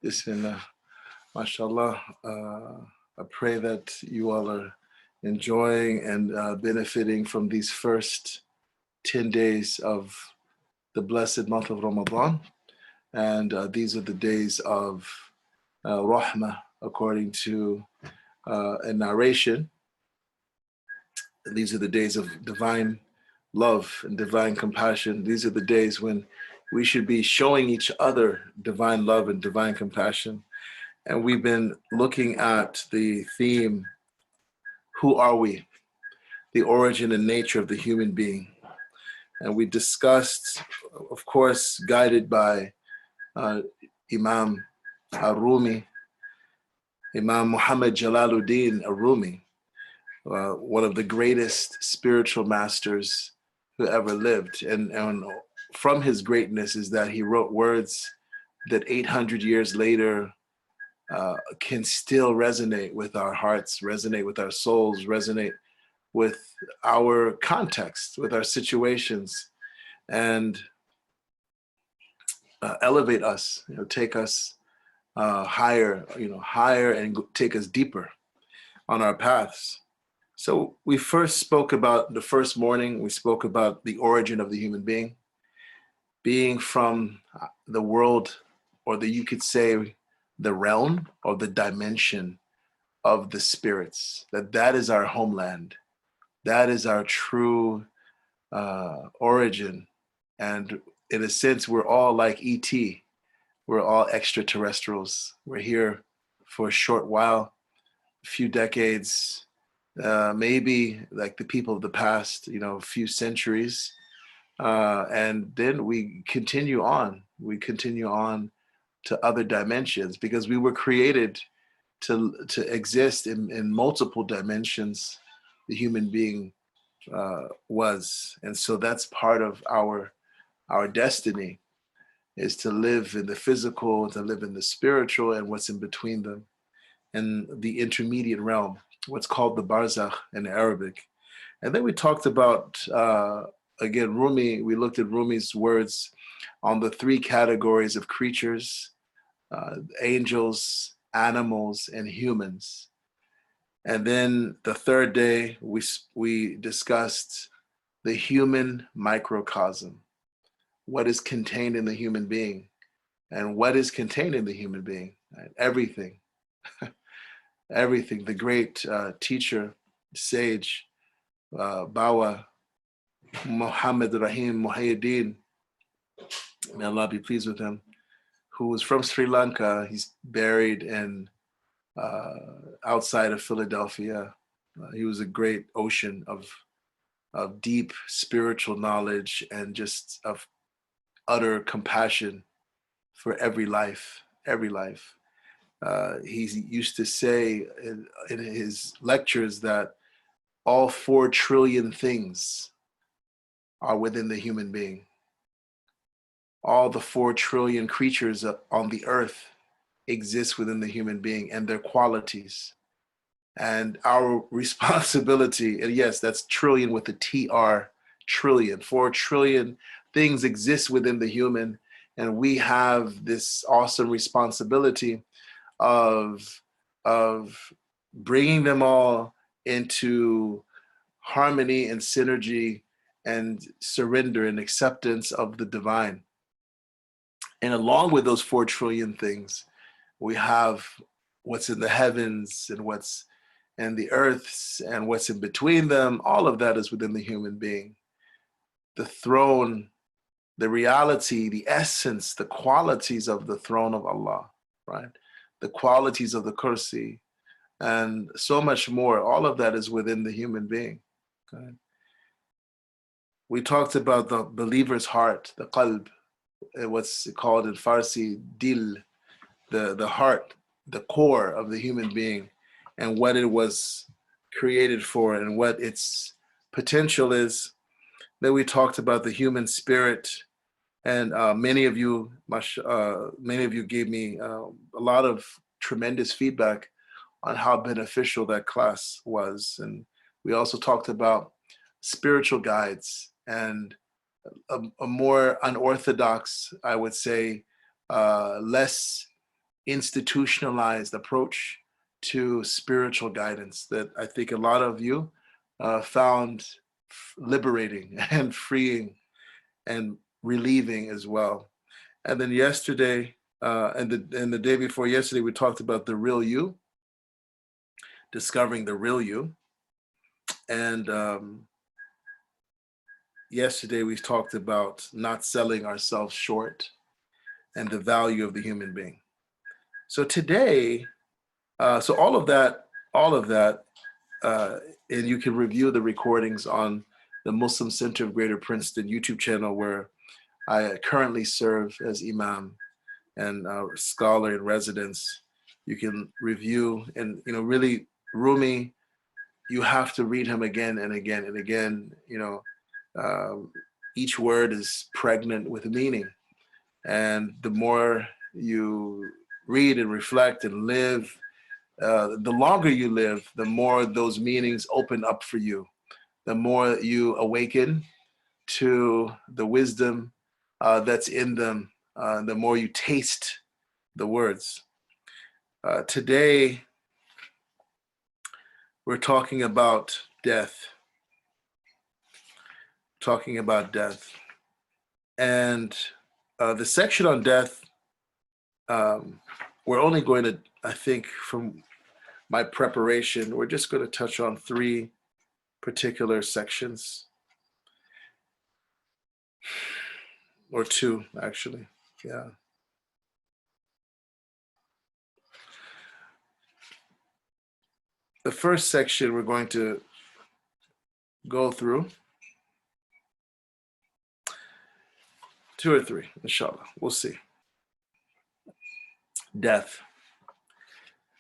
Bismillah. MashaAllah. I pray that you all are enjoying and benefiting from these first 10 days of the blessed month of Ramadan. And these are the days of Rahmah, according to a narration. These are the days of divine love and divine compassion. These are the days when we should be showing each other divine love and divine compassion. And we've been looking at the theme, who are we? The origin and nature of the human being. And we discussed, of course, guided by Imam Rumi, Imam Muhammad Jalaluddin Rumi, one of the greatest spiritual masters who ever lived. And from his greatness is that he wrote words that 800 years later can still resonate with our hearts, resonate with our souls, resonate with our context, with our situations, and elevate us, take us higher, higher, and take us deeper on our paths. So we first spoke about the first morning, we spoke about the origin of the human being from the world, or you could say the realm or the dimension of the spirits, that is our homeland. That is our true origin. And in a sense, we're all like ET. We're all extraterrestrials. We're here for a short while, a few decades, maybe like the people of the past, a few centuries. And then we continue on. We continue on to other dimensions because we were created to exist in multiple dimensions. The human being was, and so that's part of our destiny, is to live in the physical, to live in the spiritual, and what's in between them, and the intermediate realm, what's called the barzakh in Arabic. And then we talked about again Rumi. We looked at Rumi's words on the three categories of creatures: angels, animals, and humans. And then the third day, we discussed the human microcosm, what is contained in the human being, and what is contained in the human being, right? Everything, everything. The great teacher, sage, Bawa Muhammad Rahim Muhyiddin, may Allah be pleased with him, who was from Sri Lanka. He's buried in outside of Philadelphia. He was a great ocean of deep spiritual knowledge and just of utter compassion for every life, every life. He used to say in his lectures that all 4 trillion things are within the human being. All the 4 trillion creatures on the earth exist within the human being and their qualities. And our responsibility, and yes, that's trillion with the TR, trillion, 4 trillion things exist within the human. And we have this awesome responsibility of bringing them all into harmony and synergy and surrender and acceptance of the divine. And along with those 4 trillion things, we have what's in the heavens and what's in the earths and what's in between them. All of that is within the human being. The throne, the reality, the essence, the qualities of the throne of Allah, right? The qualities of the kursi, and so much more. All of that is within the human being. Okay? We talked about the believer's heart, the qalb, what's called in Farsi, dil, the heart, the core of the human being, and what it was created for and what its potential is. Then we talked about the human spirit, and many of you gave me a lot of tremendous feedback on how beneficial that class was. And we also talked about spiritual guides and a more unorthodox, I would say, less institutionalized approach to spiritual guidance that I think a lot of you found liberating and freeing and relieving as well. And then yesterday, and the day before yesterday, we talked about the real you, discovering the real you. And yesterday we talked about not selling ourselves short and the value of the human being. So today, so all of that, and you can review the recordings on the Muslim Center of Greater Princeton YouTube channel, where I currently serve as Imam and scholar in residence. You can review, and really, Rumi, you have to read him again and again and again. Each word is pregnant with meaning, and the more you read and reflect and live, the longer you live, the more those meanings open up for you, the more you awaken to the wisdom that's in them, the more you taste the words. Today, we're talking about death. And the section on death, we're only going to, I think, from my preparation, we're just going to touch on 3 particular sections, or 2, actually. Yeah. The first section we're going to go through 2 or 3, inshallah. We'll see. Death.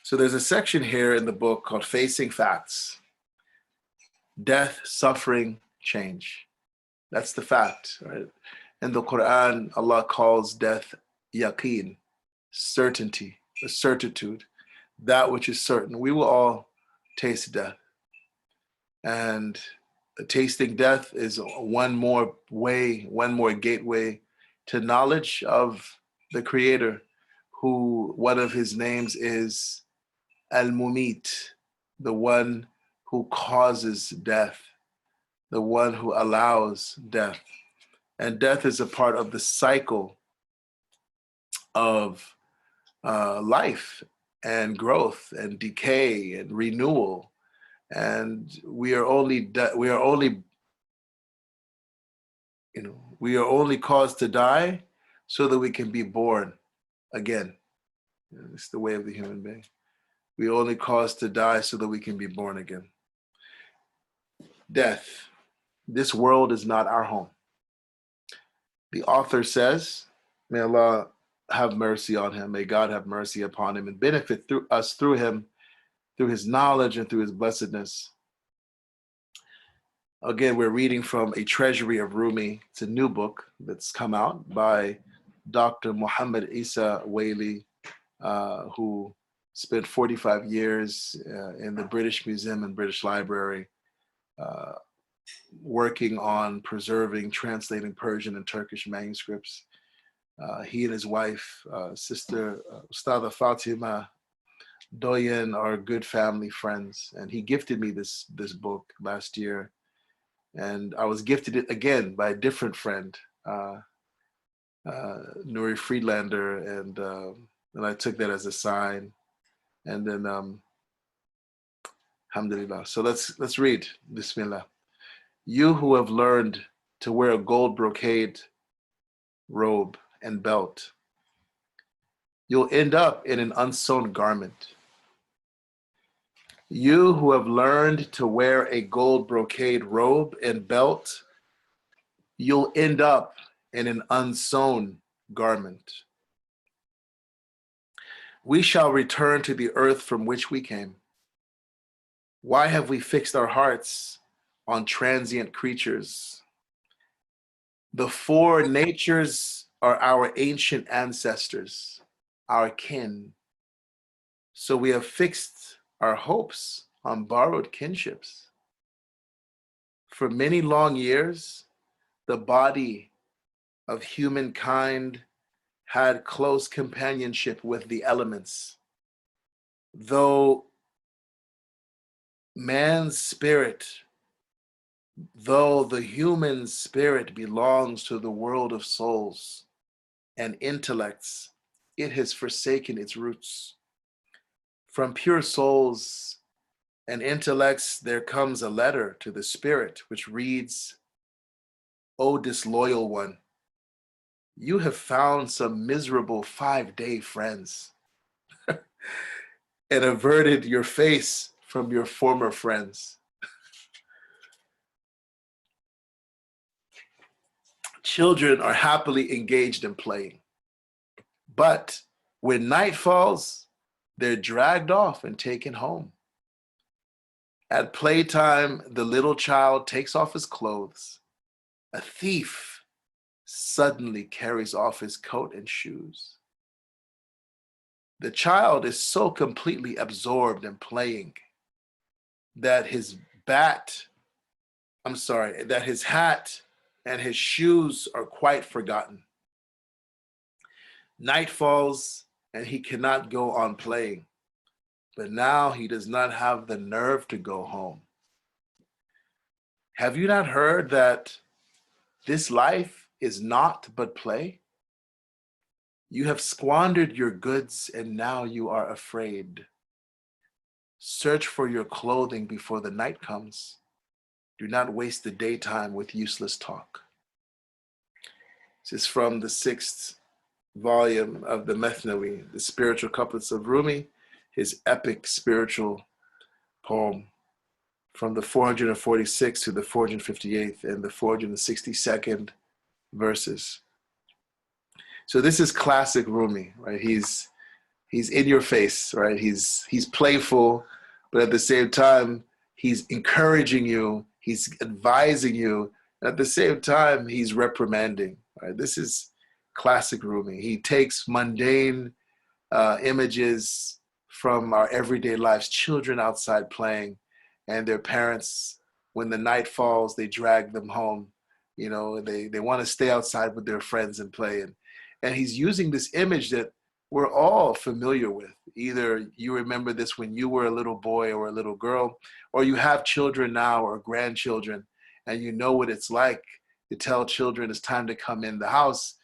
So there's a section here in the book called Facing Facts. Death, suffering, change. That's the fact, right? In the Quran, Allah calls death yaqeen, certainty, a certitude, that which is certain. We will all taste death. And tasting death is one more way, one more gateway to knowledge of the Creator, who one of his names is Al-Mumit, the one who causes death, the one who allows death. And death is a part of the cycle of life and growth and decay and renewal. And we are only caused to die so that we can be born again. It's the way of the human being. We only caused to die so that we can be born again. Death. This world is not our home. The author says, may Allah have mercy on him, may God have mercy upon him and benefit through him, through his knowledge and through his blessedness. Again, we're reading from a Treasury of Rumi. It's a new book that's come out by Dr. Muhammad Isa Wali, who spent 45 years in the British Museum and British Library, working on preserving, translating Persian and Turkish manuscripts. He and his wife, Sister Ustada Fatima Doyen, are good family friends, and he gifted me this book last year, and I was gifted it again by a different friend, Nuri Friedlander, and I took that as a sign, and then alhamdulillah. So let's read. Bismillah. You who have learned to wear a gold brocade robe and belt, you'll end up in an unsewn garment. You who have learned to wear a gold brocade robe and belt, you'll end up in an unsewn garment. We shall return to the earth from which we came. Why have we fixed our hearts on transient creatures? The 4 natures are our ancient ancestors, our kin. So we have fixed our hopes on borrowed kinships. For many long years, the body of humankind had close companionship with the elements. Though man's spirit, though the human spirit belongs to the world of souls and intellects, it has forsaken its roots. From pure souls and intellects, there comes a letter to the spirit which reads, O disloyal one, you have found some miserable 5-day friends and averted your face from your former friends. Children are happily engaged in playing, but when night falls, they're dragged off and taken home. At playtime, the little child takes off his clothes. A thief suddenly carries off his coat and shoes. The child is so completely absorbed in playing that his hat and his shoes are quite forgotten. Night falls and he cannot go on playing, but now he does not have the nerve to go home. Have you not heard that this life is naught but play? You have squandered your goods and now you are afraid. Search for your clothing before the night comes. Do not waste the daytime with useless talk. This is from the 6th volume of the Methnawi, the spiritual couplets of Rumi, his epic spiritual poem from the 446 to the 458th and the 462nd verses. So this is classic Rumi, right? He's in your face, right? He's playful, but at the same time, he's encouraging you, he's advising you, and at the same time, he's reprimanding, right? This is classic Rumi. He takes mundane images from our everyday lives, children outside playing, and their parents, when the night falls, they drag them home. You know, they want to stay outside with their friends and play. And he's using this image that we're all familiar with. Either you remember this when you were a little boy or a little girl, or you have children now or grandchildren, and you know what it's like to tell children it's time to come in the house.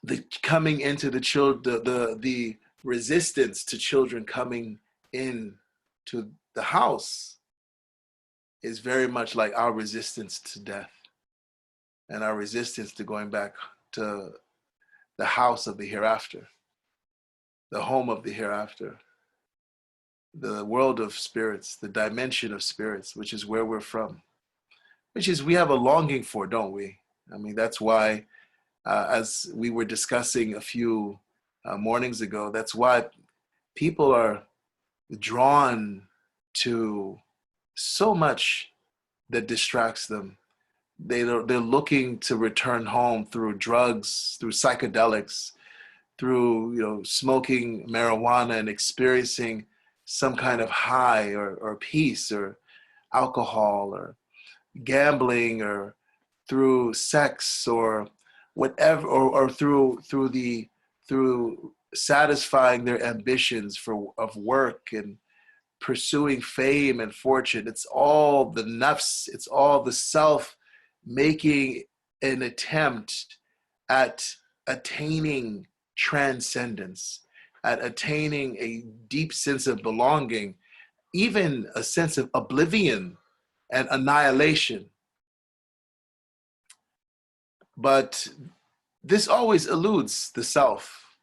The coming into the resistance to children coming in to the house is very much like our resistance to death and our resistance to going back to the house of the hereafter, the home of the hereafter, the world of spirits, the dimension of spirits, which is where we're from, which is we have a longing for, don't we? I mean, that's why, as we were discussing a few mornings ago, that's why people are drawn to so much that distracts them. They're looking to return home through drugs, through psychedelics, through smoking marijuana and experiencing some kind of high or peace, or alcohol or gambling, or through sex or whatever, or through satisfying their ambitions of work and pursuing fame and fortune. It's all the nafs, it's all the self making an attempt at attaining transcendence, at attaining a deep sense of belonging, even a sense of oblivion and annihilation. But this always eludes the self,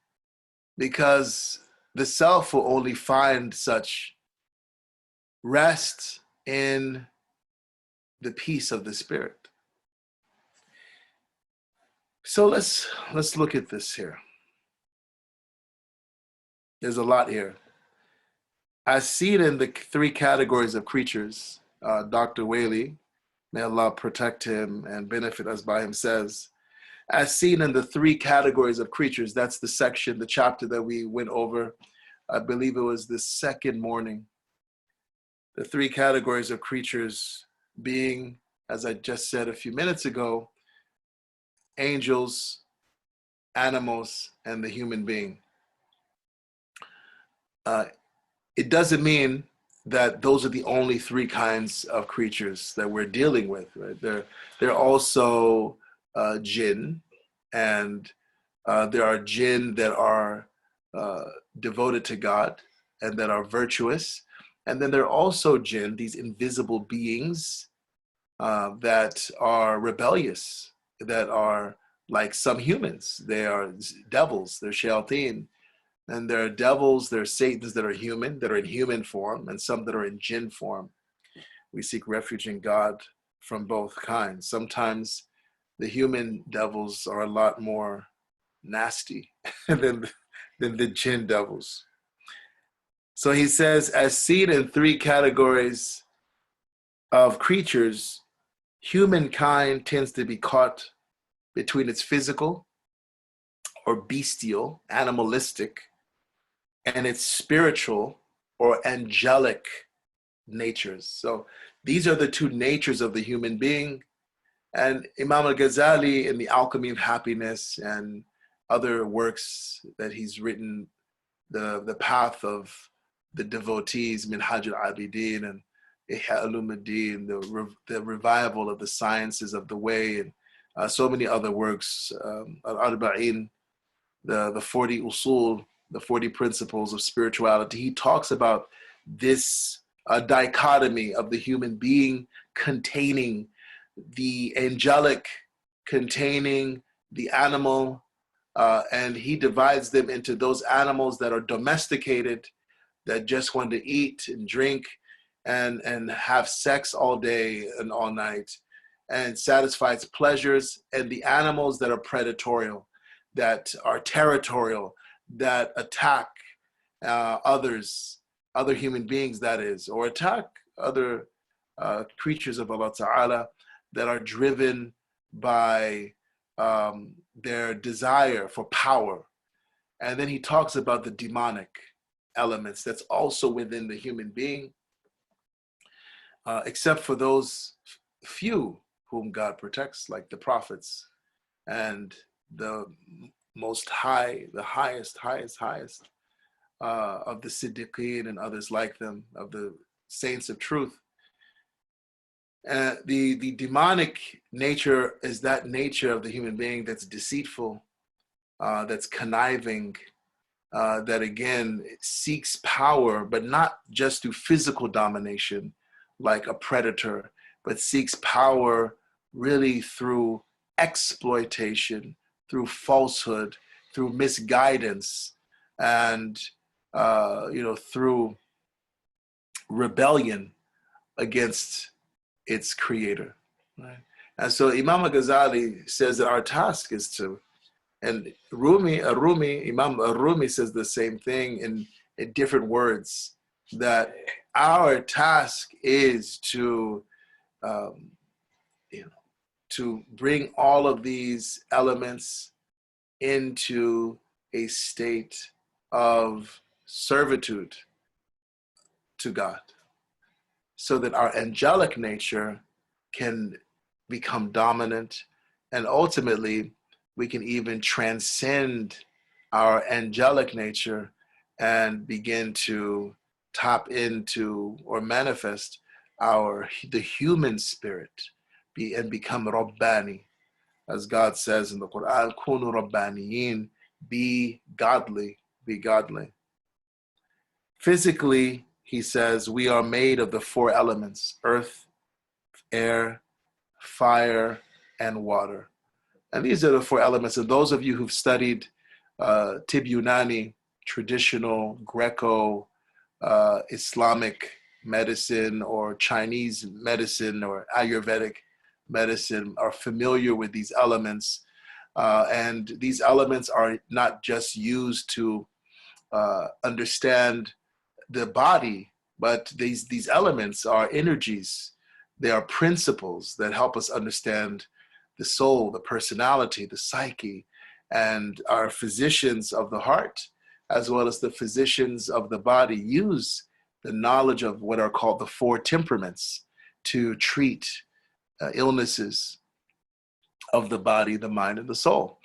because the self will only find such rest in the peace of the spirit. So let's look at this here. There's a lot here. As seen in the 3 categories of creatures, Dr. Whaley, may Allah protect him and benefit us by him, says, as seen in the 3 categories of creatures, that's the section, the chapter that we went over, I believe it was the 2nd morning. The 3 categories of creatures being, as I just said a few minutes ago, angels, animals, and the human being. Uh, it doesn't mean that those are the only three kinds of creatures that we're dealing with. Right? There are also jinn, and there are jinn that are uh, devoted to God and that are virtuous. And then there are also jinn, these invisible beings that are rebellious, that are like some humans. They are devils, they're shayateen. And there are devils, there are satans that are human, that are in human form, and some that are in jinn form. We seek refuge in God from both kinds. Sometimes the human devils are a lot more nasty than the jinn devils. So he says, as seen in three categories of creatures, humankind tends to be caught between its physical or bestial, animalistic, and its spiritual or angelic natures. So these are the two natures of the human being. And Imam al-Ghazali in The Alchemy of Happiness and other works that he's written, the path of the devotees, Minhaj al-Abidin and Ihya al-Ulumuddin, the revival of the sciences of the way, and so many other works, Al-Arba'in, the 40 usul, the 40 principles of spirituality. He talks about this dichotomy of the human being containing the angelic, containing the animal, and he divides them into those animals that are domesticated, that just want to eat and drink and have sex all day and all night and satisfy its pleasures, and the animals that are predatory, that are territorial, that attack others, other human beings, that is, or attack other creatures of Allah Ta'ala that are driven by their desire for power. And then he talks about the demonic elements that's also within the human being, except for those few whom God protects, like the prophets and the most high, the highest of the Siddiqeen and others like them, of the saints of truth. The demonic nature is that nature of the human being that's deceitful, that's conniving, that again seeks power, but not just through physical domination like a predator, but seeks power really through exploitation, through falsehood, through misguidance, and through rebellion against its creator. Right? And so Imam al-Ghazali says that our task is to, and Imam Rumi says the same thing in different words, that our task is to to bring all of these elements into a state of servitude to God, so that our angelic nature can become dominant, and ultimately we can even transcend our angelic nature and begin to tap into or manifest the human spirit, and become Rabbani. As God says in the Quran, Kunu Rabbaniyin, be godly, be godly. Physically, he says, we are made of the four elements: earth, air, fire, and water. And these are the four elements. And those of you who've studied Tibyunani, traditional Greco Islamic medicine, or Chinese medicine, or Ayurvedic medicine, are familiar with these elements. And these elements are not just used to understand the body, but these elements are energies. They are principles that help us understand the soul, the personality, the psyche, and our physicians of the heart, as well as the physicians of the body, use the knowledge of what are called the four temperaments to treat illnesses of the body, the mind, and the soul.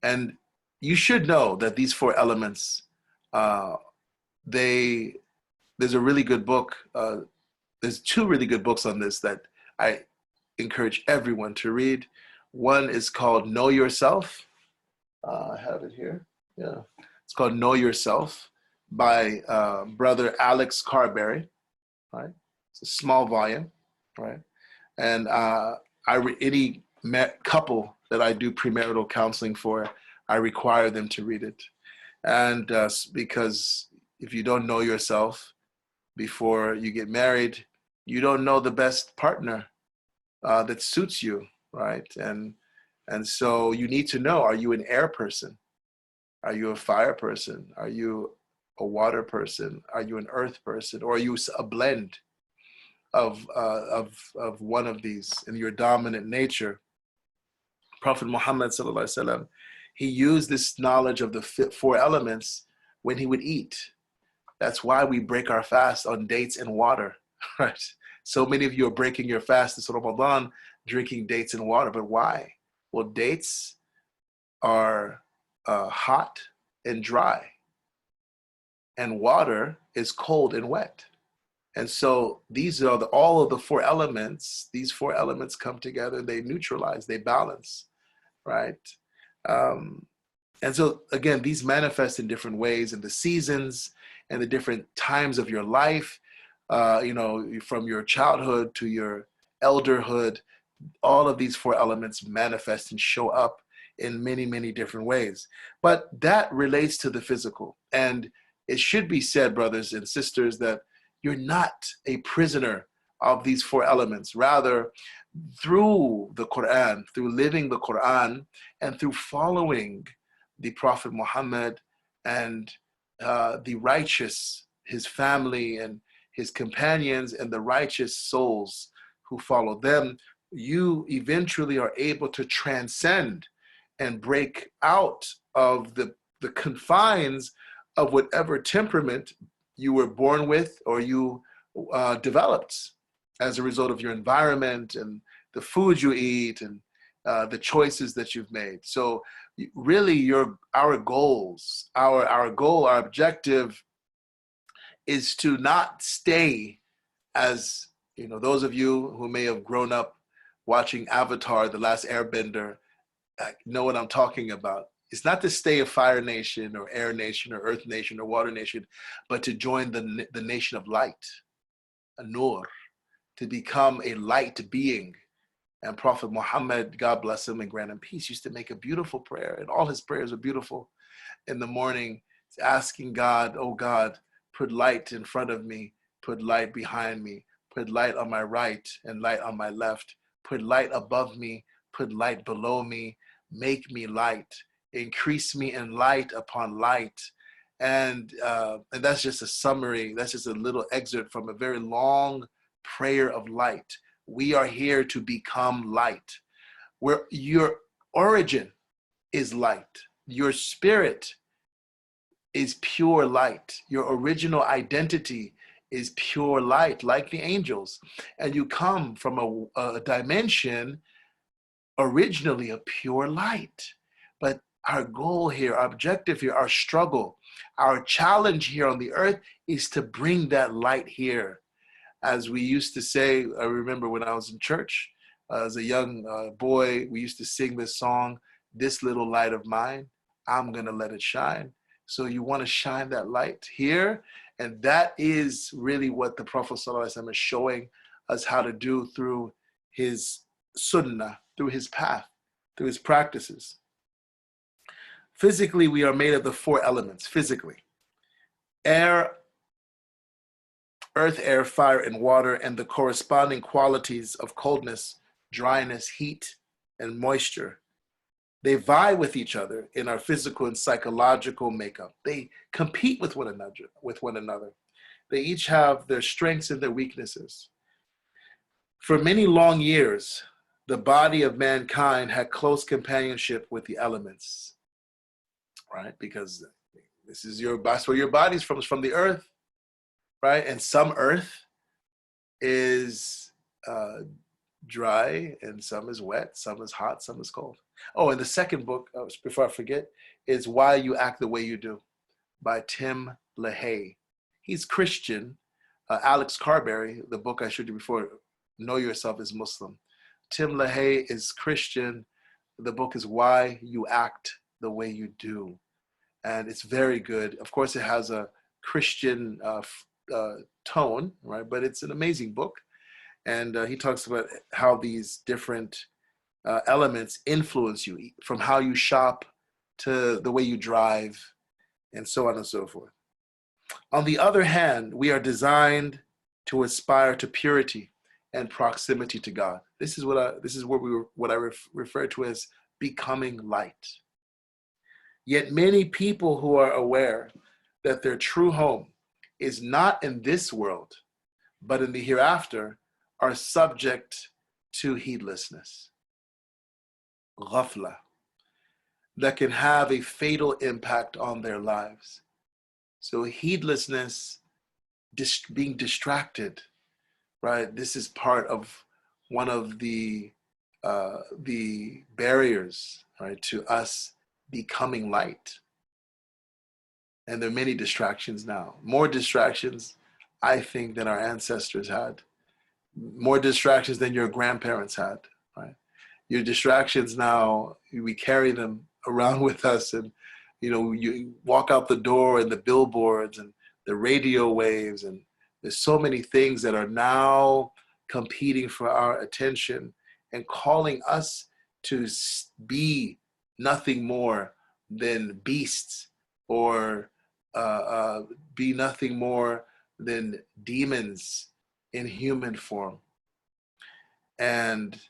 And you should know that these four elements, uh, there's a really good book. There's two really good books on this that I encourage everyone to read. One is called Know Yourself. I have it here. Yeah. It's called Know Yourself by brother Alex Carberry, right? It's a small volume, right? And any couple that I do premarital counseling for, I require them to read it. And because if you don't know yourself before you get married, you don't know the best partner that suits you, right? And so you need to know, are you an air person? Are you a fire person? Are you a water person? Are you an earth person? Or are you a blend of one of these in your dominant nature? Prophet Muhammad sallallahu alaihi wasallam, he used this knowledge of the four elements when he would eat. That's why we break our fast on dates and water, right? So many of you are breaking your fast this Ramadan, drinking dates and water. But why? Well, dates are hot and dry, and water is cold and wet. And so these are all of the four elements. These four elements come together, they neutralize, they balance, right? And so again, these manifest in different ways in the seasons and the different times of your life, from your childhood to your elderhood. All of these four elements manifest and show up in many, many different ways. But that relates to the physical. And it should be said, brothers and sisters, that you're not a prisoner of these four elements. Rather, through the Quran, through living the Quran, and through following the Prophet Muhammad and the righteous, his family and his companions and the righteous souls who follow them, you eventually are able to transcend and break out of the confines of whatever temperament you were born with or you developed as a result of your environment and the food you eat and the choices that you've made. So really our goals, our goal, our objective is to not stay as, those of you who may have grown up watching Avatar, The Last Airbender, know what I'm talking about. It's not to stay a fire nation or air nation or earth nation or water nation, but to join the nation of light, a nur, to become a light being. And Prophet Muhammad, God bless him and grant him peace, used to make a beautiful prayer, and all his prayers are beautiful. In the morning, asking God, oh God, put light in front of me, put light behind me, put light on my right and light on my left, put light above me, put light below me, make me light, increase me in light upon light. And that's just a summary, that's just a little excerpt from a very long prayer of light. We are here to become light. Where your origin is light. Your spirit is pure light. Your original identity is pure light, like the angels. And you come from a dimension originally of pure light. But our goal here, our objective here, our struggle, our challenge here on the earth is to bring that light here. As we used to say, I remember when I was in church, as a young boy, we used to sing this song, "This little light of mine, I'm gonna let it shine." So you wanna shine that light here, and that is really what the Prophet ﷺ is showing us how to do through his sunnah, through his path, through his practices. Physically, we are made of the four elements, physically. Air, earth, air, fire, and water, and the corresponding qualities of coldness, dryness, heat, and moisture. They vie with each other in our physical and psychological makeup. They compete with one another. They each have their strengths and their weaknesses. For many long years, the body of mankind had close companionship with the elements, right? Because that's where your body's from the earth, right? And some earth is dry and some is wet, some is hot, some is cold. Oh, and the second book, before I forget, is Why You Act the Way You Do by Tim Lahaye. He's Christian. Alex Carberry, the book I showed you before, Know Yourself, is Muslim. Tim Lahaye is Christian. The book is Why You Act the Way You Do. And it's very good. Of course, it has a Christian tone, right? But it's an amazing book. And he talks about how these different elements influence you, from how you shop to the way you drive, and so on and so forth. On the other hand, we are designed to aspire to purity and proximity to God. This is what I refer to as becoming light. Yet many people who are aware that their true home is not in this world, but in the hereafter, are subject to heedlessness, ghafla, that can have a fatal impact on their lives. So heedlessness, being distracted, right? This is part of one of the barriers, right, to us becoming light. And there are many distractions now. More distractions, I think, than our ancestors had. More distractions than your grandparents had, right? Your distractions now, we carry them around with us, and you walk out the door and the billboards and the radio waves, and there's so many things that are now competing for our attention and calling us to be nothing more than beasts, or be nothing more than demons in human form. And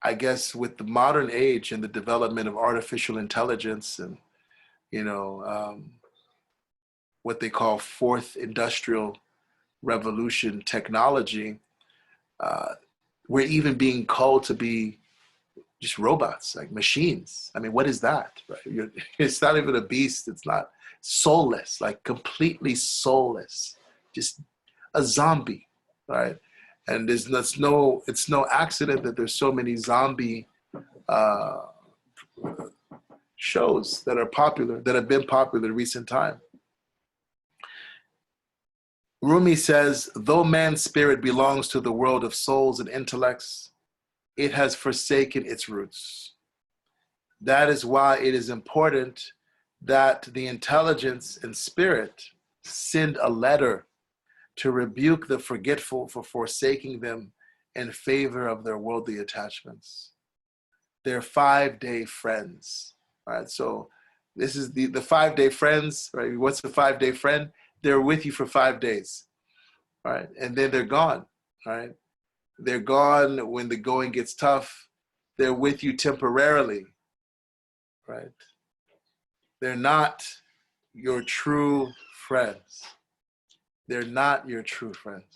I guess with the modern age and the development of artificial intelligence and, what they call fourth industrial revolution technology, we're even being called to be just robots, like machines. I mean, what is that? Right? It's not even a beast. It's not soulless, like completely soulless, just a zombie, right? And it's no accident that there's so many zombie shows that are popular, that have been popular in recent time. Rumi says, though man's spirit belongs to the world of souls and intellects, it has forsaken its roots. That is why it is important that the intelligence and spirit send a letter to rebuke the forgetful for forsaking them in favor of their worldly attachments. They're 5-day friends, right? So this is the 5-day friends, right? What's a 5-day friend? They're with you for 5 days, right? And then they're gone, right? They're gone when the going gets tough. They're with you temporarily, right? They're not your true friends. They're not your true friends.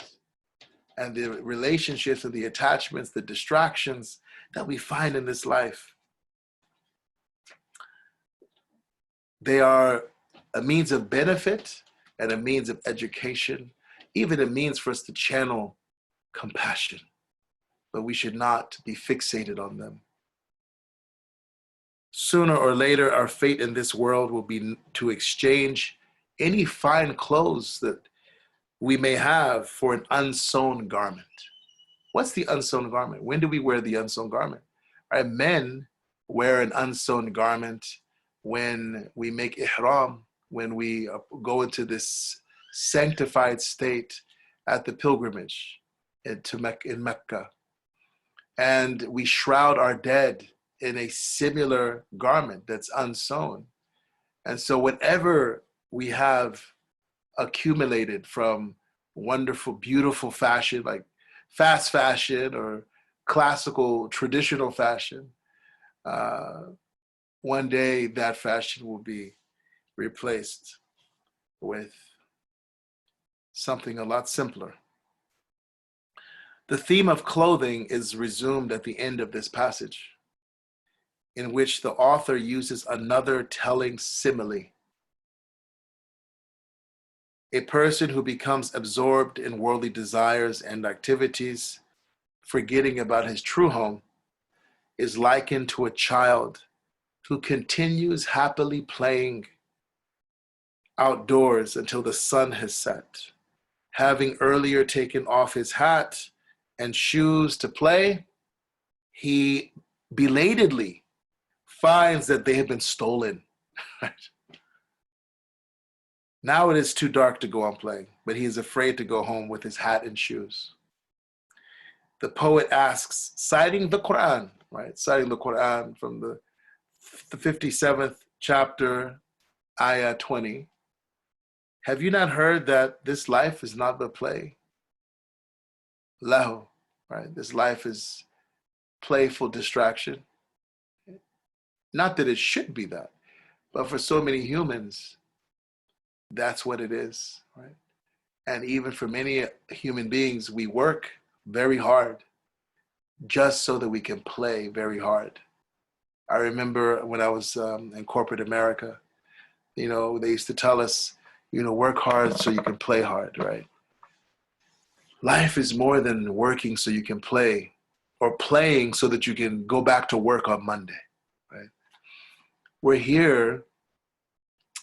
And the relationships and the attachments, the distractions that we find in this life, they are a means of benefit and a means of education, even a means for us to channel compassion. But we should not be fixated on them. Sooner or later, our fate in this world will be to exchange any fine clothes that we may have for an unsewn garment. What's the unsewn garment? When do we wear the unsewn garment? Right? Men wear an unsewn garment when we make ihram, when we go into this sanctified state at the pilgrimage in Mecca. And we shroud our dead in a similar garment that's unsewn. And so whatever we have accumulated from wonderful, beautiful fashion, like fast fashion or classical, traditional fashion, one day that fashion will be replaced with something a lot simpler. The theme of clothing is resumed at the end of this passage, in which the author uses another telling simile. A person who becomes absorbed in worldly desires and activities, forgetting about his true home, is likened to a child who continues happily playing outdoors until the sun has set. Having earlier taken off his hat and shoes to play, he belatedly finds that they have been stolen. Now it is too dark to go on playing, but he is afraid to go home with his hat and shoes. The poet asks, citing the Quran, right? Citing the Quran from the 57th chapter, ayah 20. Have you not heard that this life is not but play? Lahu, right? This life is playful distraction. Not that it should be that, but for so many humans, that's what it is, right? And even for many human beings, we work very hard just so that we can play very hard. I remember when I was in corporate America, they used to tell us, work hard so you can play hard, right? Life is more than working so you can play, or playing so that you can go back to work on Monday, right? We're here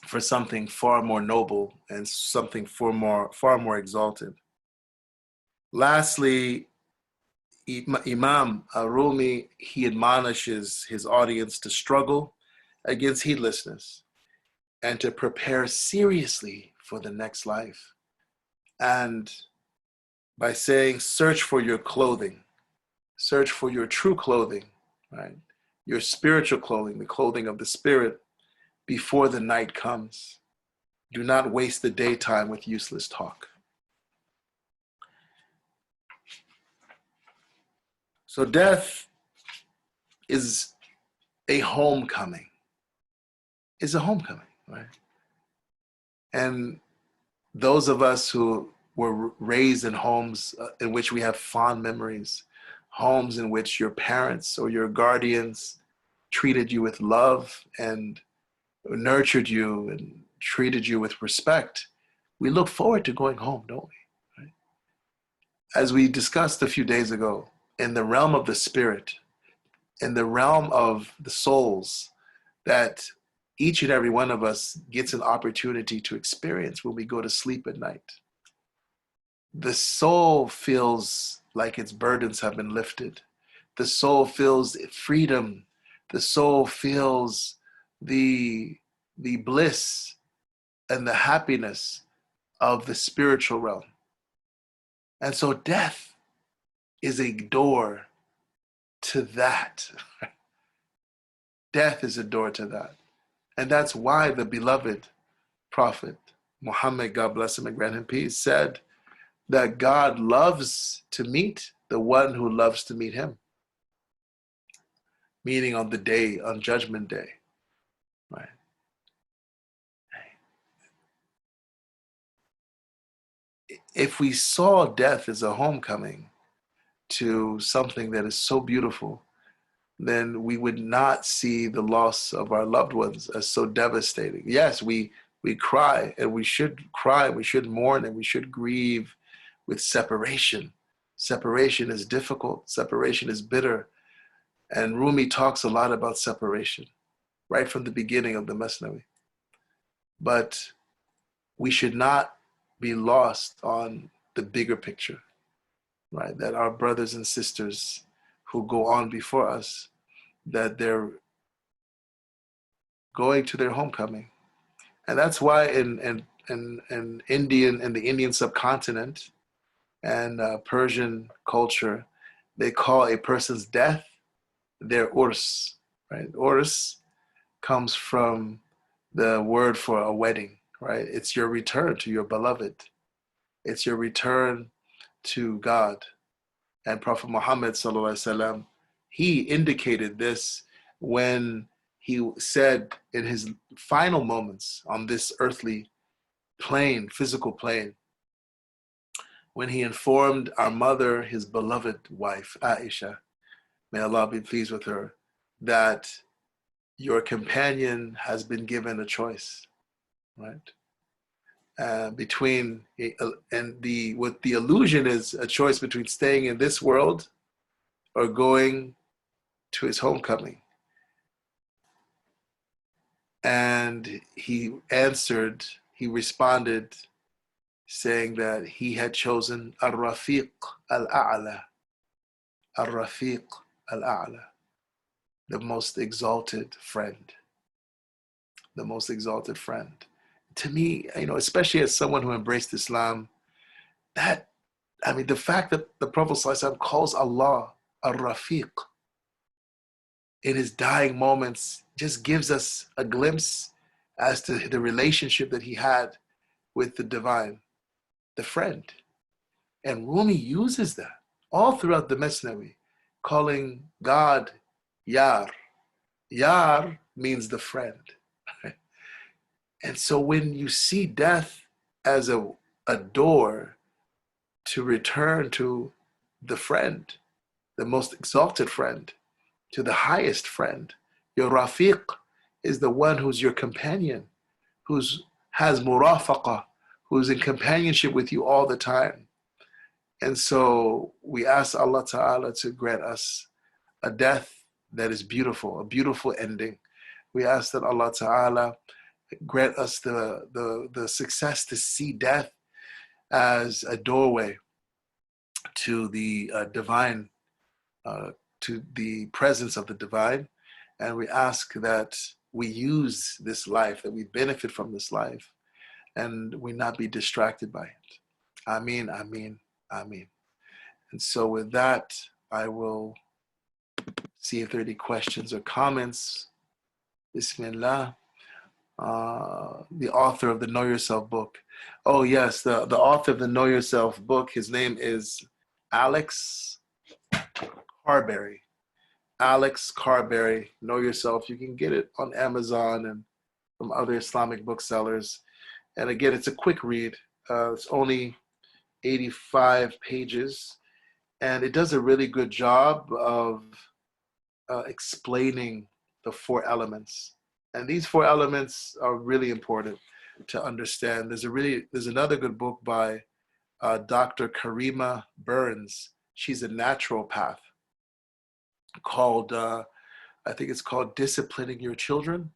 for something far more noble and something far more exalted. Lastly, Imam Rumi, he admonishes his audience to struggle against heedlessness and to prepare seriously for the next life. And by saying, search for your clothing, search for your true clothing, right? Your spiritual clothing, the clothing of the spirit, before the night comes. Do not waste the daytime with useless talk. So death is a homecoming. It's a homecoming, right? And those of us who were raised in homes in which we have fond memories, homes in which your parents or your guardians treated you with love and nurtured you and treated you with respect, we look forward to going home, don't we? Right? As we discussed a few days ago, in the realm of the spirit, in the realm of the souls, that each and every one of us gets an opportunity to experience when we go to sleep at night. The soul feels like its burdens have been lifted. The soul feels freedom. The soul feels the bliss and the happiness of the spiritual realm. And so death is a door to that. Death is a door to that. And that's why the beloved Prophet Muhammad, God bless him and grant him peace, said that God loves to meet the one who loves to meet him. Meaning on Judgment Day, right? If we saw death as a homecoming to something that is so beautiful, then we would not see the loss of our loved ones as so devastating. Yes, we cry, and we should cry, we should mourn, and we should grieve with separation. Separation is difficult, separation is bitter. And Rumi talks a lot about separation, right from the beginning of the Masnavi. But we should not be lost on the bigger picture, right? That our brothers and sisters who go on before us, that they're going to their homecoming. And that's why in the Indian subcontinent and Persian culture, they call a person's death their urs, right? Urs comes from the word for a wedding, right? It's your return to your beloved. It's your return to God. And Prophet Muhammad sallallahu alaihi wasallam, he indicated this when he said in his final moments on this earthly plane, physical plane, when he informed our mother, his beloved wife, Aisha, may Allah be pleased with her, that your companion has been given a choice, right? What the illusion is a choice between staying in this world or going to his homecoming. And he responded saying that he had chosen Al-Rafiq Al-A'la, Al-Rafiq Al-A'la, the most exalted friend, the most exalted friend. To me, especially as someone who embraced Islam, the fact that the Prophet ﷺ calls Allah Ar-Rafiq in his dying moments just gives us a glimpse as to the relationship that he had with the divine, the friend. And Rumi uses that all throughout the Masnawi, calling God Yar. Yar means the friend. And so when you see death as a door to return to the friend, the most exalted friend, to the highest friend, your Rafiq is the one who's your companion, has murafaqah, who's in companionship with you all the time. And so we ask Allah Ta'ala to grant us a death that is beautiful, a beautiful ending. We ask that Allah Ta'ala grant us the success to see death as a doorway to the divine, to the presence of the divine. And we ask that we use this life, that we benefit from this life, and we not be distracted by it. Ameen, ameen, ameen. And so with that, I will see if there are any questions or comments. Bismillah. The author of the Know Yourself book. Oh yes, the author of the Know Yourself book, his name is Alex Carberry. Alex Carberry, Know Yourself. You can get it on Amazon and from other Islamic booksellers. And again, it's a quick read. It's only 85 pages. And it does a really good job of explaining the four elements. And these four elements are really important to understand. There's another good book by Dr. Karima Burns. She's a naturopath, called, I think it's called Disciplining Your Children,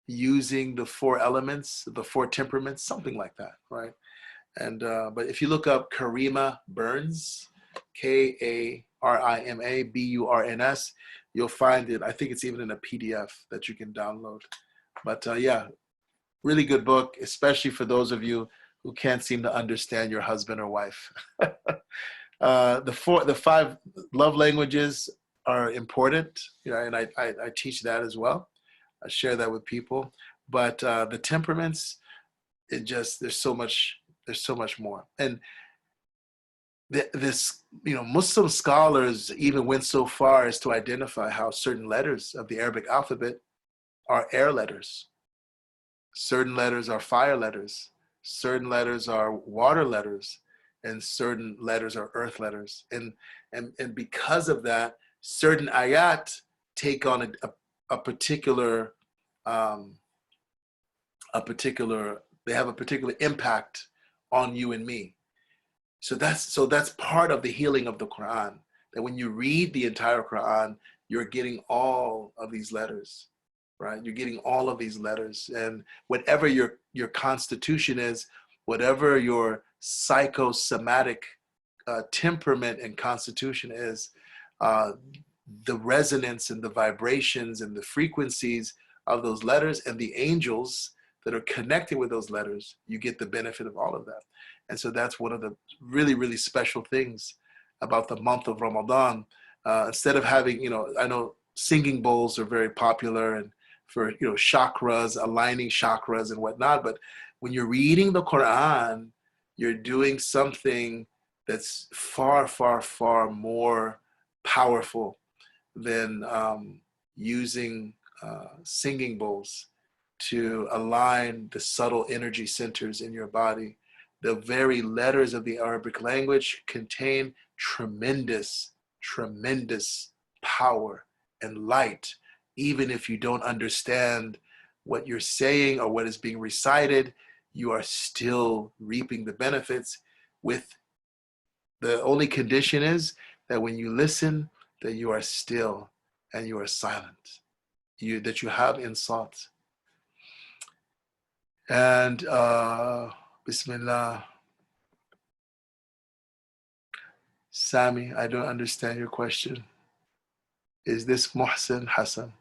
using the four elements, the four temperaments, something like that, right? And but if you look up Karima Burns, Karima Burns, you'll find it. I think it's even in a PDF that you can download. But yeah, really good book, especially for those of you who can't seem to understand your husband or wife. The five love languages are important, and I teach that as well. I share that with people. But the temperaments, there's so much more. And Muslim scholars even went so far as to identify how certain letters of the Arabic alphabet are air letters. Certain letters are fire letters. Certain letters are water letters. And certain letters are earth letters. And because of that, certain ayat take on a particular, they have a particular impact on you and me. So that's part of the healing of the Quran, that when you read the entire Quran, you're getting all of these letters, right? You're getting all of these letters, and whatever your constitution is, whatever your psychosomatic temperament and constitution is, the resonance and the vibrations and the frequencies of those letters and the angels that are connected with those letters, you get the benefit of all of that. And so that's one of the really, really special things about the month of Ramadan. Instead of having, I know singing bowls are very popular and for, chakras, aligning chakras and whatnot. But when you're reading the Quran, you're doing something that's far, far, far more powerful than using singing bowls to align the subtle energy centers in your body. The very letters of the Arabic language contain tremendous, tremendous power and light. Even if you don't understand what you're saying or what is being recited, you are still reaping the benefits. With the only condition is that when you listen, that you are still, and you are silent, that you have insult. And Bismillah. Sami, I don't understand your question. Is this Muhsin Hassan?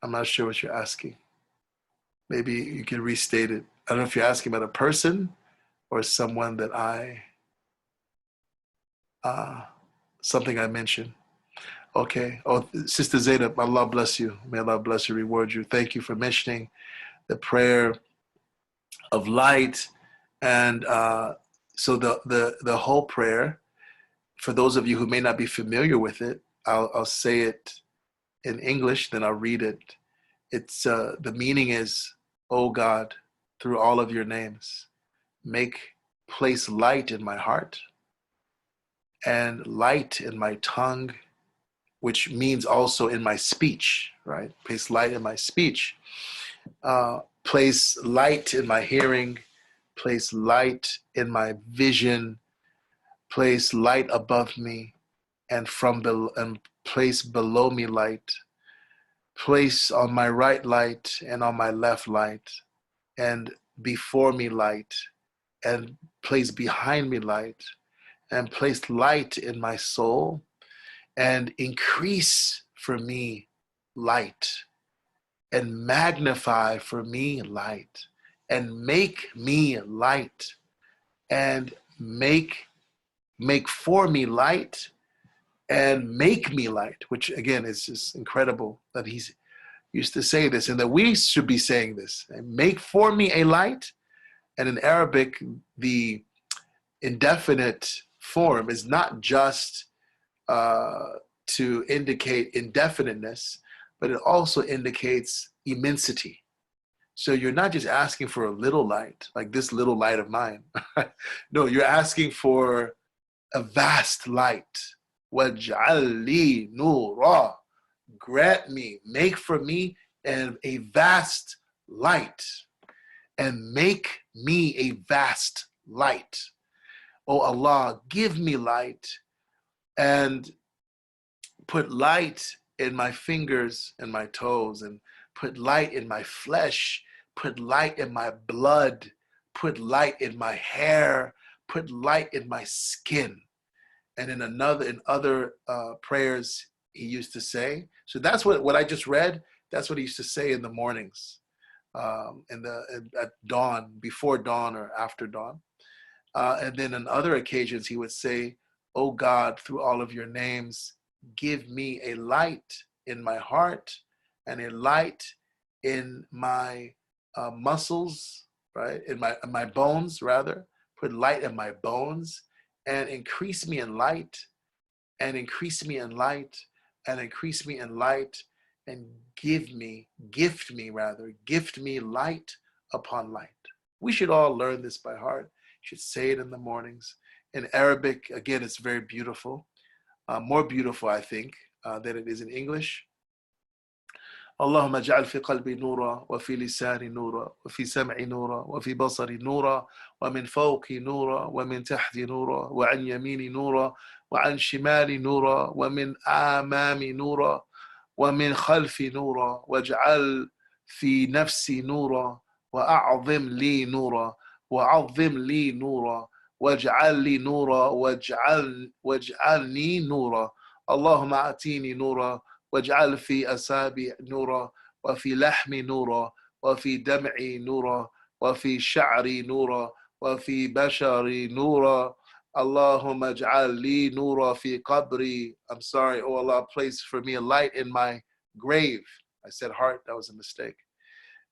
I'm not sure what you're asking. Maybe you can restate it. I don't know if you're asking about a person or someone that something I mentioned. Okay. Oh, Sister Zainab, Allah bless you. May Allah bless you, reward you. Thank you for mentioning the prayer of light. And so the whole prayer, for those of you who may not be familiar with it, I'll say it in English, then I'll read it. It's the meaning is, oh God, through all of your names, place light in my heart and light in my tongue, which means also in my speech, right? Place light in my speech. Place light in my hearing. Place light in my vision. Place light above me, and place below me light. Place on my right light and on my left light, and before me light, and place behind me light, and place light in my soul, and increase for me light, and magnify for me light, and make me light, and make for me light, and make me light, which again is just incredible that he's used to say this, and that we should be saying this. And make for me a light. And in Arabic, the indefinite form is not just to indicate indefiniteness, but it also indicates immensity. So you're not just asking for a little light, like this little light of mine. No, you're asking for a vast light. وَاجْعَلْ لِي نُورًا. Grant me, make for me a vast light, and make me a vast light. Oh Allah, give me light, and put light in my fingers and my toes, and put light in my flesh, put light in my blood, put light in my hair, put light in my skin. And in other prayers he used to say. So that's what I just read. That's what he used to say in the mornings, at dawn, before dawn or after dawn. And then on other occasions he would say, "Oh God, through all of your names, give me a light in my heart and a light in my muscles, right? In my bones, rather. Put light in my bones, and increase me in light, and increase me in light, and increase me in light, and gift me light upon light." We should all learn this by heart. You should say it in the mornings. In Arabic, again, it's very beautiful. More beautiful, I think, than it is in English. اللهم اجعل في قلبي نورا، وفي لساني نورا، وفي سمعي نورا، وفي بصري نورا، ومن فوقي نورا، ومن تحتي نورا، وعن يميني نورا، وعن شمالي نورا، ومن أمامي نورا، ومن خلفي نورا، واجعل في نفسي نورا، وأعظم لي نورا، وعظم لي نورا، واجعل لي نورا، واجعلني نورا. اللهم أعطيني نورا، واجعل في أصابعي نورا، وفي لحمي نورا، وفي دمعي نورا، وفي شعري نورا، وفي بشري نورا. اللهم اجعل لي نورا في قبري. I'm sorry, oh Allah, place for me a light in my grave. I said heart, that was a mistake.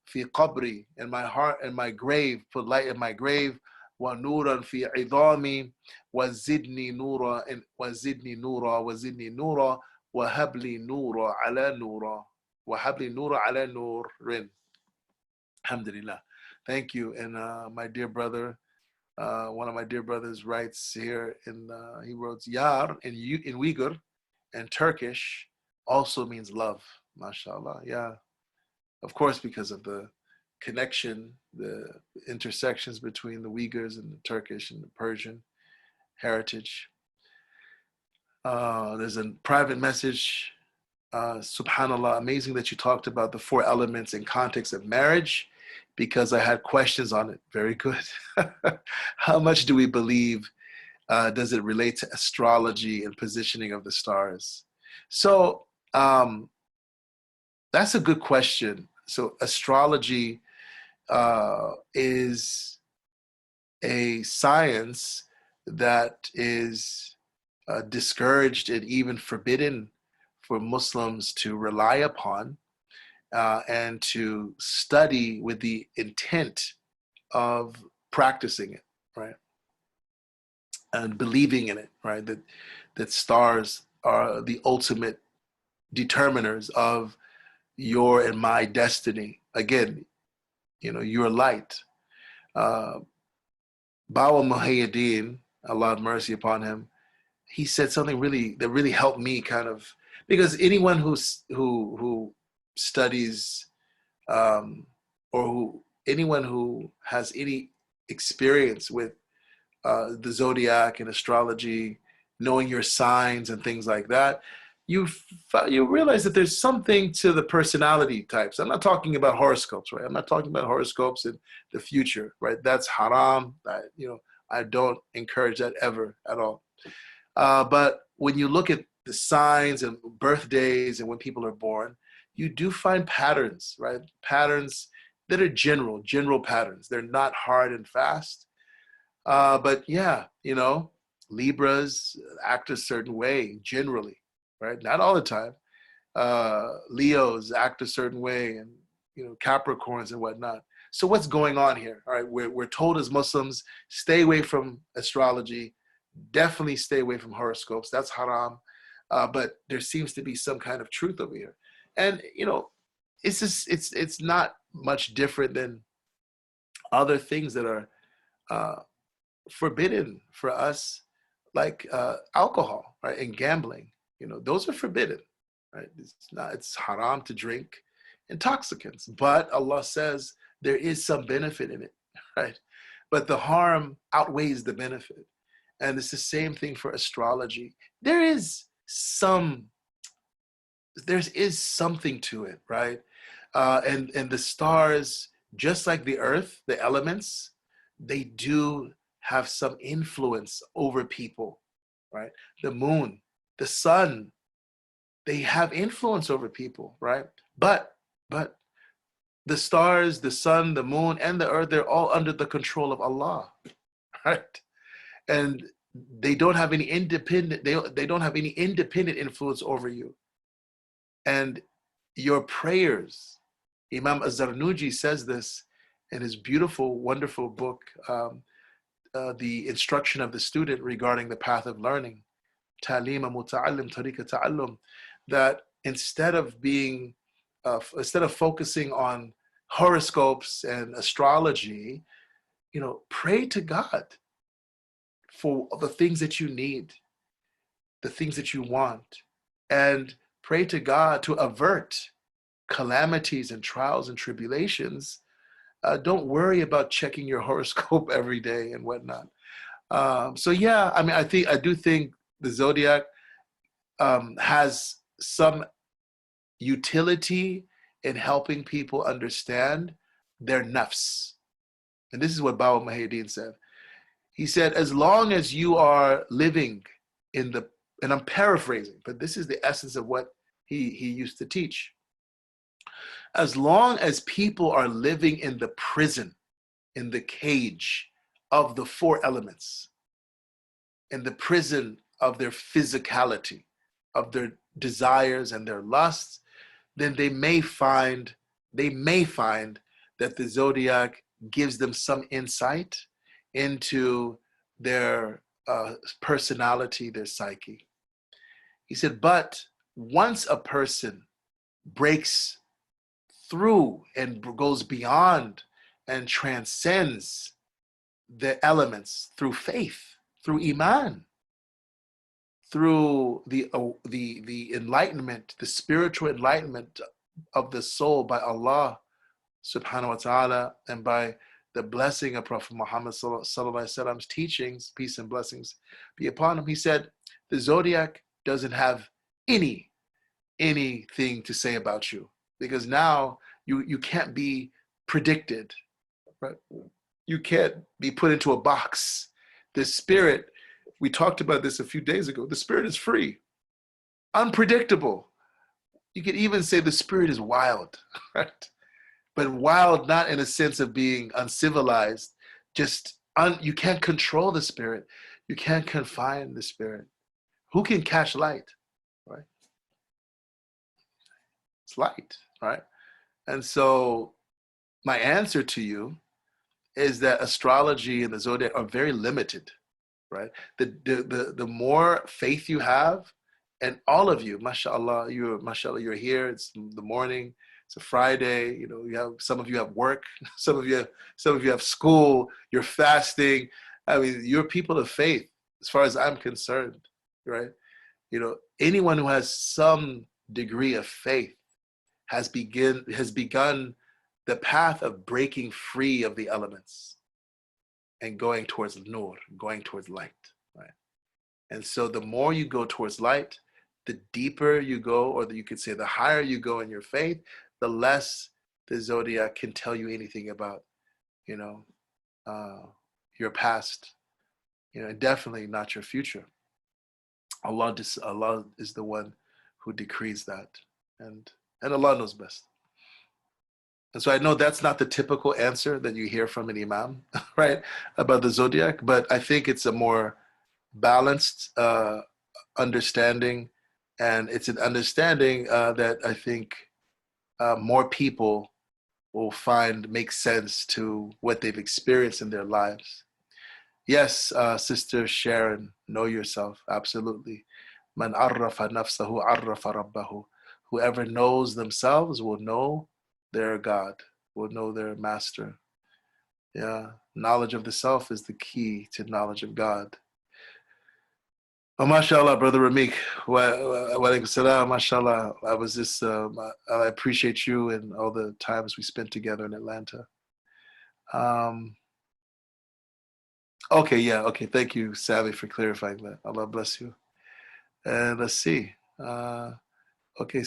في قبري, in my heart, in my grave, put light in my grave. ونورا في عظامي, وزدني نورا, وزدني نورا, وزدني نورا. وهب لي نورا على نورا, وهب لي نورا على نور. Alhamdulillah. Thank you. And my dear brother, one of my dear brothers writes here, he wrote, Yar in Uyghur and Turkish also means love. MashaAllah. Yeah. Of course, because of the connection, the intersections between the Uyghurs and the Turkish and the Persian heritage. There's a private message SubhanAllah, amazing that you talked about the four elements in context of marriage, because I had questions on it. Very good. How much do we believe? Does it relate to astrology and positioning of the stars? So that's a good question. So astrology is a science that is discouraged and even forbidden for Muslims to rely upon and to study with the intent of practicing it, right? And believing in it, right? That stars are the ultimate determiners of your and my destiny. Again, your light. Bawa Muhayyiddin, Allah have mercy upon him, he said something that really helped me kind of, because anyone who studies or anyone who has any experience with the zodiac and astrology, knowing your signs and things like that, you realize that there's something to the personality types. I'm not talking about horoscopes, right? I'm not talking about horoscopes in the future, right? That's haram. I don't encourage that ever at all. But when you look at the signs and birthdays and when people are born, you do find patterns, right? Patterns that are general patterns. They're not hard and fast. But yeah, Libras act a certain way generally, right? Not all the time. Leos act a certain way, and Capricorns and whatnot. So what's going on here? All right, we're told as Muslims, stay away from astrology, definitely stay away from horoscopes. That's haram. But there seems to be some kind of truth over here, and it's not much different than other things that are forbidden for us, like alcohol, right, and gambling. Those are forbidden, right? It's haram to drink intoxicants, but Allah says there is some benefit in it, right? But the harm outweighs the benefit. And it's the same thing for astrology. There is something to it, right? And the stars, just like the earth, the elements, they do have some influence over people, right? The moon, the sun, they have influence over people, right? But the stars, the sun, the moon, and the earth, they're all under the control of Allah, right? And they don't have any independent influence over you. And your prayers, Imam Az-Zarnuji says this in his beautiful, wonderful book, The Instruction of the Student Regarding the Path of Learning, Ta'lim Muta'allim Tariqa Ta'allum, that instead of focusing on horoscopes and astrology, pray to God for the things that you need, the things that you want, and pray to God to avert calamities and trials and tribulations. Don't worry about checking your horoscope every day and whatnot. So yeah, I do think the zodiac has some utility in helping people understand their nafs. And this is what Bawa Muhayyiddin said. He said, as long as you are living and I'm paraphrasing, but this is the essence of what he used to teach. As long as people are living in the prison, in the cage of the four elements, in the prison of their physicality, of their desires and their lusts, then they may find that the zodiac gives them some insight into their personality, their psyche. He said, but once a person breaks through and goes beyond and transcends the elements through faith, through Iman, through the enlightenment, the spiritual enlightenment of the soul by Allah subhanahu wa ta'ala, and by the blessing of Prophet Muhammad sallallahu alaihi wasallam's teachings, peace and blessings be upon him. He said, the zodiac doesn't have any anything to say about you, because now you can't be predicted, right? You can't be put into a box. The spirit, we talked about this a few days ago, the spirit is free, unpredictable. You could even say the spirit is wild, right? But wild not in a sense of being uncivilized, just you can't control the spirit. You can't confine the spirit. Who can catch light, right? It's light, right? And so my answer to you is that astrology and the zodiac are very limited, right? The more faith you have, and all of you, mashallah, you're here. It's the morning. It's a Friday. You know, you have some of you have work. Some of you have school. You're fasting. I mean, you're people of faith, as far as I'm concerned, right? You know, anyone who has some degree of faith has begun the path of breaking free of the elements and going towards nur, going towards light, right? And so the more you go towards light, the deeper you go, or you could say the higher you go in your faith, the less the zodiac can tell you anything about, you know, your past, you know, definitely not your future. Allah is the one who decrees that, and Allah knows best. And so I know that's not the typical answer that you hear from an imam, right, about the zodiac, but I think it's a more balanced understanding, and it's an understanding that I think more people will find makes sense to what they've experienced in their lives. Yes, Sister Sharon, know yourself, absolutely. Man arrafa nafsahu arrafa rabbahu. Whoever knows themselves will know their God, will know their master. Yeah, knowledge of the self is the key to knowledge of God. Oh, mashallah, Brother Ramik. Wa alaikum salam, mashallah. I was just, I appreciate you and all the times we spent together in Atlanta. Okay, yeah, okay. Thank you, Sally, for clarifying that. Allah bless you. And let's see. Okay,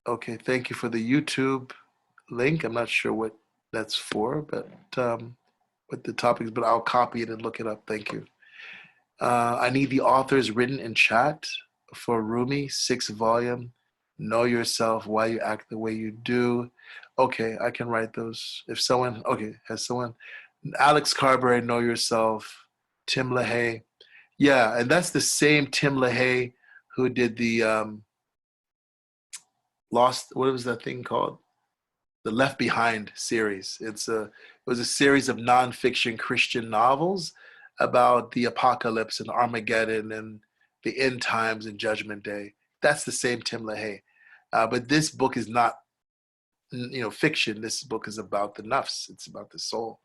okay, thank you for the YouTube link. I'm not sure what that's for, but what the topic is, but I'll copy it and look it up. Thank you. I need the authors written in chat for Rumi, 6th volume. Know yourself, why you act the way you do. Okay, I can write those. If someone, okay, has someone, Alex Carberry, Know Yourself, Tim Lahaye. Yeah, and that's the same Tim Lahaye who did the Lost, what was that thing called? The Left Behind series. It was a series of nonfiction Christian novels about the apocalypse and Armageddon and the end times and Judgment Day. That's the same Tim Lahaye. But this book is not, fiction. This book is about the nafs. It's about the soul.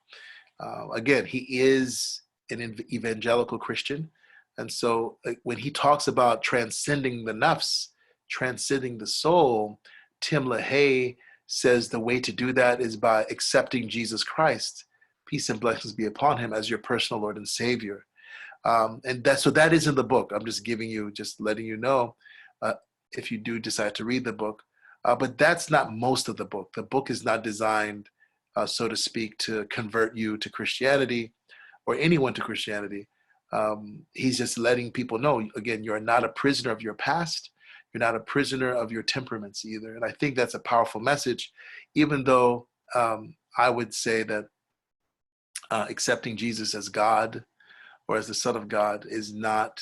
Again, he is an evangelical Christian. And so when he talks about transcending the nafs, transcending the soul, Tim Lahaye says the way to do that is by accepting Jesus Christ, peace and blessings be upon him, as your personal Lord and Savior. And that is in the book. I'm just letting you know, if you do decide to read the book. But that's not most of the book. The book is not designed, so to speak, to convert you to Christianity or anyone to Christianity. He's just letting people know, again, you're not a prisoner of your past. You're not a prisoner of your temperaments either. And I think that's a powerful message, even though I would say that accepting Jesus as God or as the Son of God is not,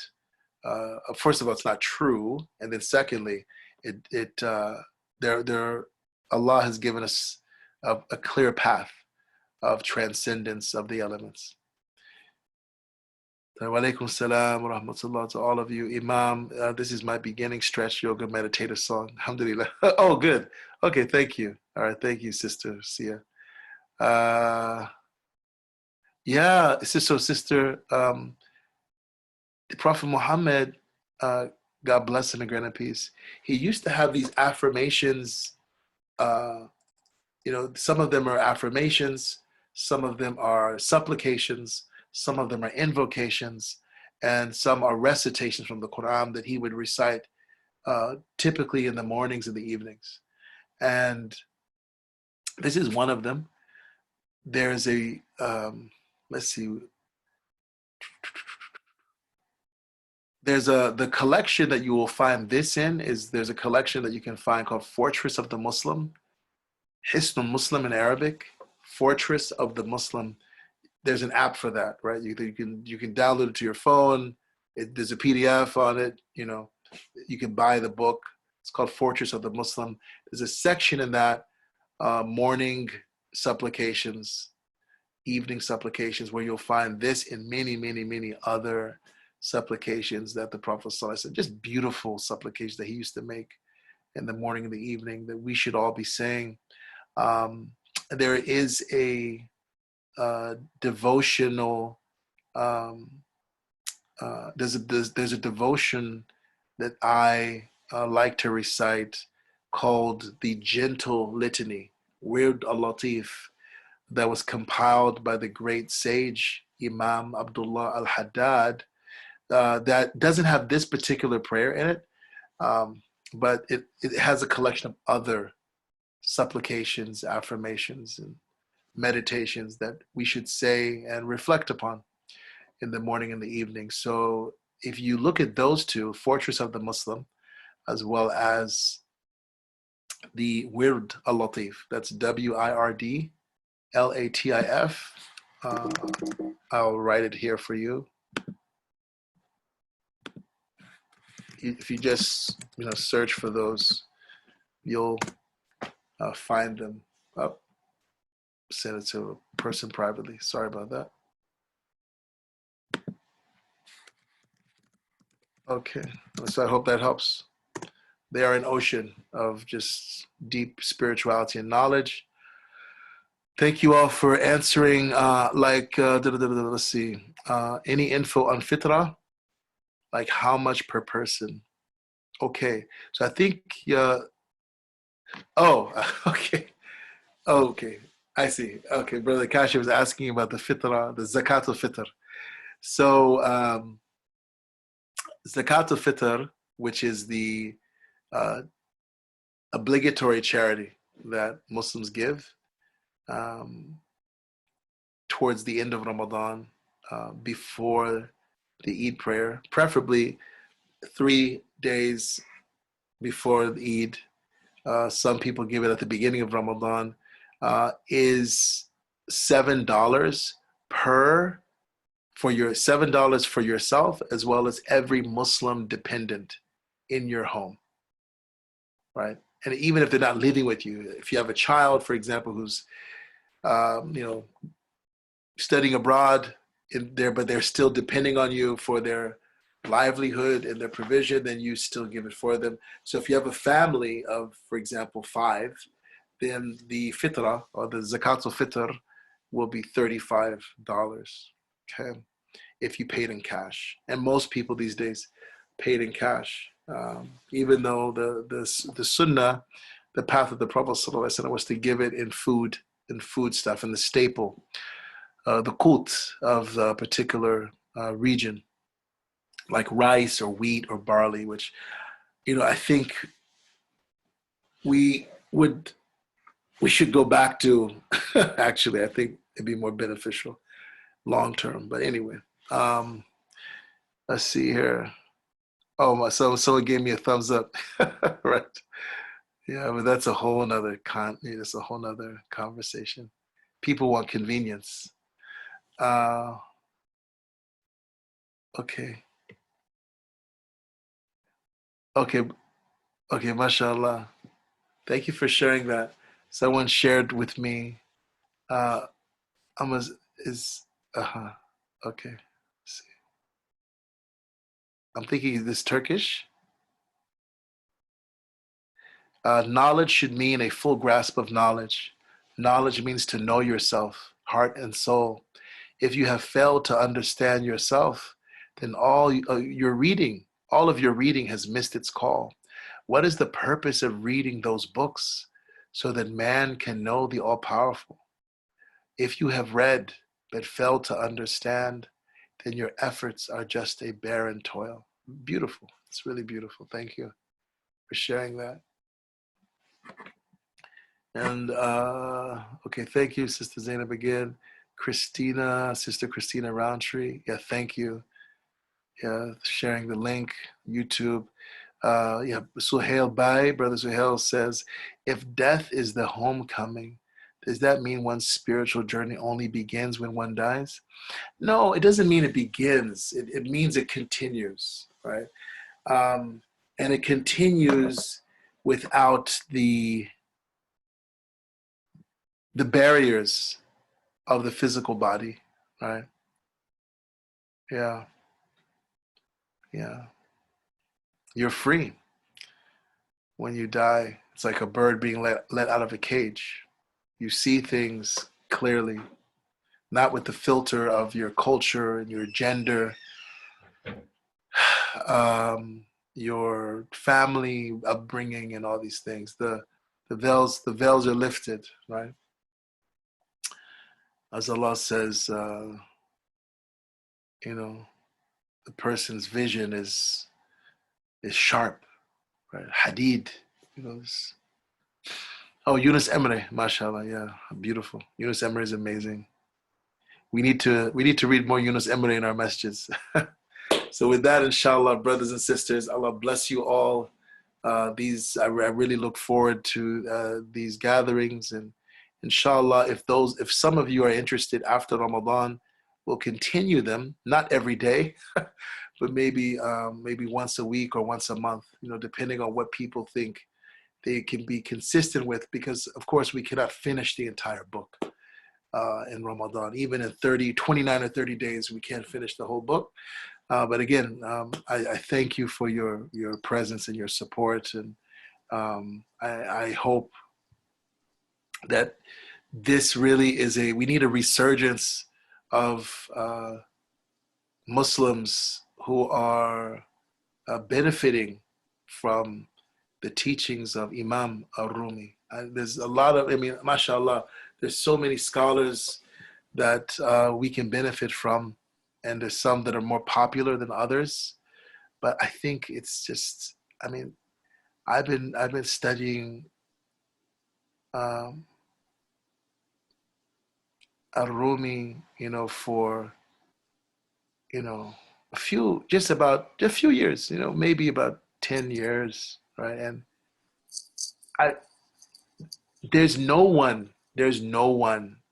first of all, it's not true. And then secondly, Allah has given us a clear path of transcendence of the elements. Wa alaikum salam wa rahmatullah to all of you. Imam, this is my beginning stretch yoga meditative song. Alhamdulillah. Oh, good. Okay, thank you. All right, thank you, Sister Sia. Yeah, Sister, the Prophet Muhammad, God bless him and grant him peace, he used to have these affirmations. Some of them are affirmations, some of them are supplications, some of them are invocations, and some are recitations from the Quran that he would recite typically in the mornings and the evenings. And this is one of them. There's a, let's see, the collection that you will find this in is there's a collection that you can find called Fortress of the Muslim, Hisnul Muslim in Arabic, Fortress of the Muslim. There's an app for that, right? You can download it to your phone. There's a PDF on it. You can buy the book. It's called Fortress of the Muslim. There's a section in that, morning supplications, evening supplications, where you'll find this and many, many, many other supplications that the Prophet ﷺ, just beautiful supplications that he used to make in the morning and the evening that we should all be saying. There is a devotional, there's a devotion that I like to recite called the Gentle Litany, Wird al-Latif, that was compiled by the great sage Imam Abdullah al-Haddad, that doesn't have this particular prayer in it, but it has a collection of other supplications, affirmations, and meditations that we should say and reflect upon in the morning and the evening. So if you look at those two, Fortress of the Muslim, as well as the Wird al-Latif, that's WIRD LATIF. I'll write it here for you. If you just search for those, you'll find them. Oh, send it to a person privately. Sorry about that. Okay, so I hope that helps. They are an ocean of just deep spirituality and knowledge. Thank you all for answering. Let's see. Any info on fitra? Like how much per person? Okay, so I think. Okay. Okay, I see. Okay, Brother Kashi was asking about the fitra, the zakat al-fitr. So zakat al-fitr, which is the obligatory charity that Muslims give towards the end of Ramadan, before the Eid prayer, preferably 3 days before the Eid. Some people give it at the beginning of Ramadan, is $7 $7 for yourself, as well as every Muslim dependent in your home, right? And even if they're not living with you, if you have a child, for example, who's studying abroad in there, but they're still depending on you for their livelihood and their provision, then you still give it for them. So if you have a family of, for example, 5, then the fitrah or the zakat al-fitr will be $35. Okay, if you paid in cash, and most people these days paid in cash, even though the sunnah, the path of the Prophet ﷺ was to give it in food stuff, and the staple, the qut of the particular region, like rice or wheat or barley, which I think we should go back to. Actually, I think it'd be more beneficial long term. But anyway, let's see here. Oh, so someone gave me a thumbs up. Right. Yeah, but that's a whole nother that's a whole nother conversation. People want convenience. Okay. Okay, mashallah. Thank you for sharing that. Someone shared with me. Okay. Let's see. I'm thinking this Turkish. Knowledge should mean a full grasp of knowledge. Knowledge means to know yourself, heart and soul. If you have failed to understand yourself, then all of your reading has missed its call. What is the purpose of reading those books? So that man can know the all-powerful. If you have read but failed to understand, then your efforts are just a barren toil. Beautiful. It's really beautiful. Thank you. for sharing that. And okay, thank you, Sister Zainab again. Sister Christina Roundtree. Yeah, thank you. Yeah, sharing the link, YouTube. Yeah, Suhail Bai, Brother Suhail says, if death is the homecoming, does that mean one's spiritual journey only begins when one dies? No, it doesn't mean it begins. It means it continues, right? And it continues without the barriers of the physical body, right? Yeah, yeah. You're free when you die. It's like a bird being let out of a cage. You see things clearly, not with the filter of your culture and your gender, your family upbringing, and all these things. The veils are lifted, right? As Allah says, the person's vision is sharp, right? Hadid, Oh, Yunus Emre, mashallah, yeah, beautiful. Yunus Emre is amazing. We need to read more Yunus Emre in our masjids. So with that, inshallah, brothers and sisters, Allah bless you all. I really look forward to these gatherings, and inshallah, if some of you are interested after Ramadan, we'll continue them, not every day, but maybe once a week or once a month, depending on what people think they can be consistent with, because of course we cannot finish the entire book in Ramadan. Even in 29 or 30 days, we can't finish the whole book. But again, I thank you for your presence and your support, and I hope that this really is we need a resurgence of Muslims who are benefiting from the teachings of Imam Rumi. There's a lot of, mashallah, there's so many scholars that we can benefit from, and there's some that are more popular than others. But I think it's just, I've been studying Rumi, for a few years, maybe about 10 years, right? And there's no one,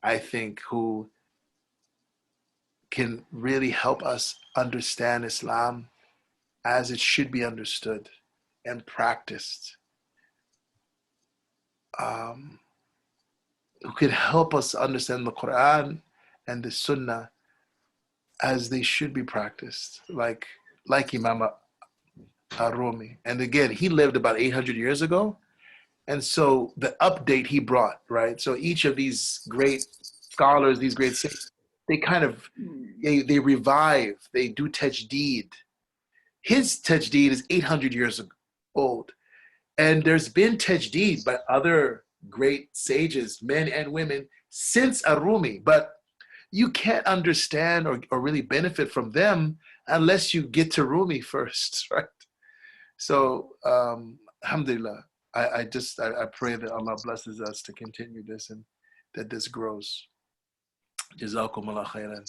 I think, who can really help us understand Islam as it should be understood and practiced. Who can help us understand the Quran and the Sunnah as they should be practiced, like Imam Rumi. And again, he lived about 800 years ago. And so the update he brought, right? So each of these great scholars, these great saints, they kind of, they revive, they do tajdeed. His tajdeed is 800 years old. And there's been tajdeed by other great sages, men and women, since Rumi. But you can't understand or really benefit from them unless you get to Rumi first, right? So, alhamdulillah, I pray that Allah blesses us to continue this and that this grows. Jazakumullah khairan.